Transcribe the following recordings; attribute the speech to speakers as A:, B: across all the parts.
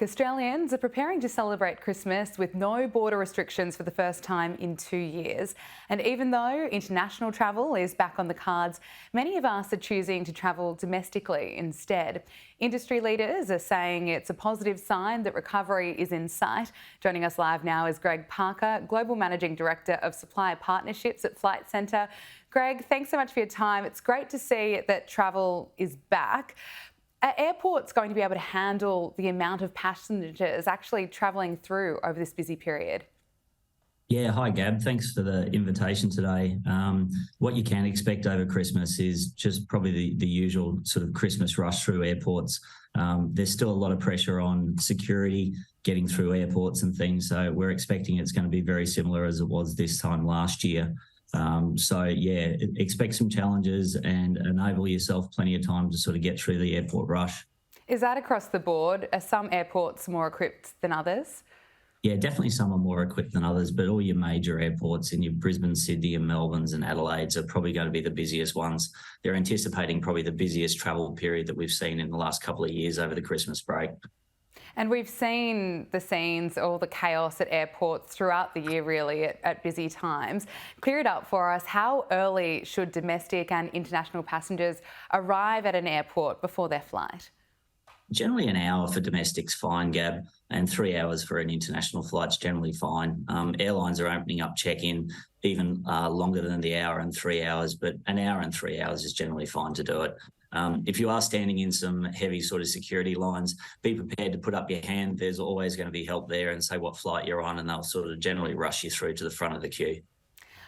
A: Australians are preparing to celebrate Christmas with no border restrictions for the first time in 2 years. And even though international travel is back on the cards, many of us are choosing to travel domestically instead. Industry leaders are saying it's a positive sign that recovery is in sight. Joining us live now is Greg Parker, Global Managing Director of Supplier Partnerships at Flight Centre. Greg, thanks so much for your time. It's great to see that travel is back. Are airports going to be able to handle the amount of passengers actually travelling through over this busy period?
B: Yeah, hi Gab. Thanks for the invitation today. What you can expect over Christmas is just probably the usual sort of Christmas rush through airports. There's still a lot of pressure on security, getting through airports and things. So we're expecting it's going to be very similar as it was this time last year. Expect some challenges and enable yourself plenty of time to sort of get through the airport rush.
A: Is that across the board? Are some airports more equipped than others?
B: Yeah, definitely some are more equipped than others, but all your major airports in your Brisbane, Sydney and Melbourne's and Adelaide's are probably going to be the busiest ones. They're anticipating probably the busiest travel period that we've seen in the last couple of years over the Christmas break.
A: And we've seen the scenes, all the chaos at airports throughout the year, really, at busy times. Clear it up for us. How early should domestic and international passengers arrive at an airport before their flight?
B: Generally an hour for domestic's fine, Gab, and 3 hours for an international flight's generally fine. Airlines are opening up check-in even longer than the hour and 3 hours, but an hour and 3 hours is generally fine to do it. If you are standing in some heavy sort of security lines, be prepared to put up your hand. There's always going to be help there and say what flight you're on, and they'll sort of generally rush you through to the front of the queue.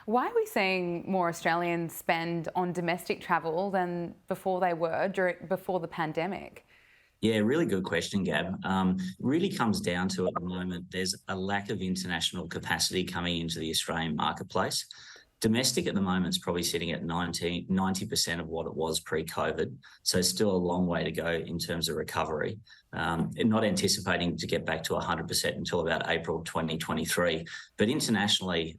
A: Why are we seeing more Australians spend on domestic travel than before they were before the pandemic?
B: Yeah, really good question, Gab. Really comes down to at the moment, there's a lack of international capacity coming into the Australian marketplace. Domestic at the moment is probably sitting at 90% of what it was pre-COVID. So still a long way to go in terms of recovery. And not anticipating to get back to 100% until about April 2023. But internationally,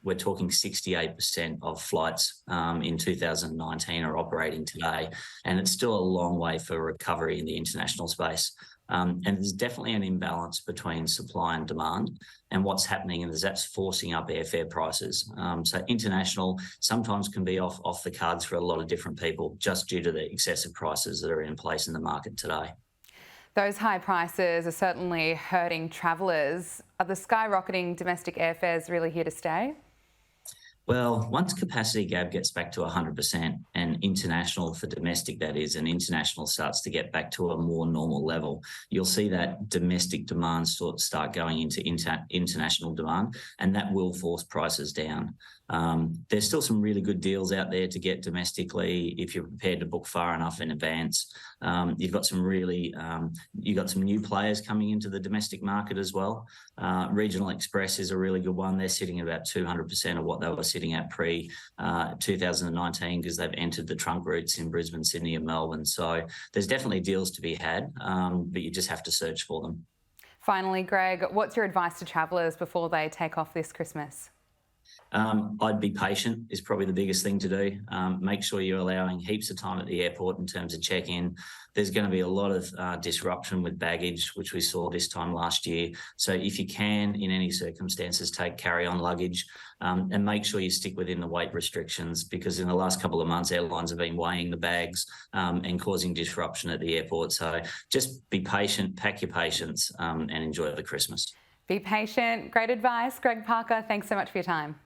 B: we're talking 68% of flights in 2019 are operating today. And it's still a long way for recovery in the international space. And there's definitely an imbalance between supply and demand, and what's happening is that's forcing up airfare prices. So international sometimes can be off the cards for a lot of different people just due to the excessive prices that are in place in the market today.
A: Those high prices are certainly hurting travellers. Are the skyrocketing domestic airfares really here to stay?
B: Well, once capacity, Gab, gets back to 100% and international for domestic, that is, and international starts to get back to a more normal level, you'll see that domestic demand start going into international demand, and that will force prices down. There's still some really good deals out there to get domestically if you're prepared to book far enough in advance. You've got some new players coming into the domestic market as well. Regional Express is a really good one. They're sitting at about 200% of what they were sitting at pre 2019 because they've entered the trunk routes in Brisbane, Sydney and Melbourne. So there's definitely deals to be had, but you just have to search for them.
A: Finally, Greg, what's your advice to travellers before they take off this Christmas?
B: I'd be patient is probably the biggest thing to do. Make sure you're allowing heaps of time at the airport in terms of check-in. There's going to be a lot of disruption with baggage, which we saw this time last year. So if you can, in any circumstances, take carry-on luggage and make sure you stick within the weight restrictions, because in the last couple of months, airlines have been weighing the bags and causing disruption at the airport. So just be patient, pack your patience and enjoy the Christmas.
A: Be patient. Great advice. Greg Parker, thanks so much for your time.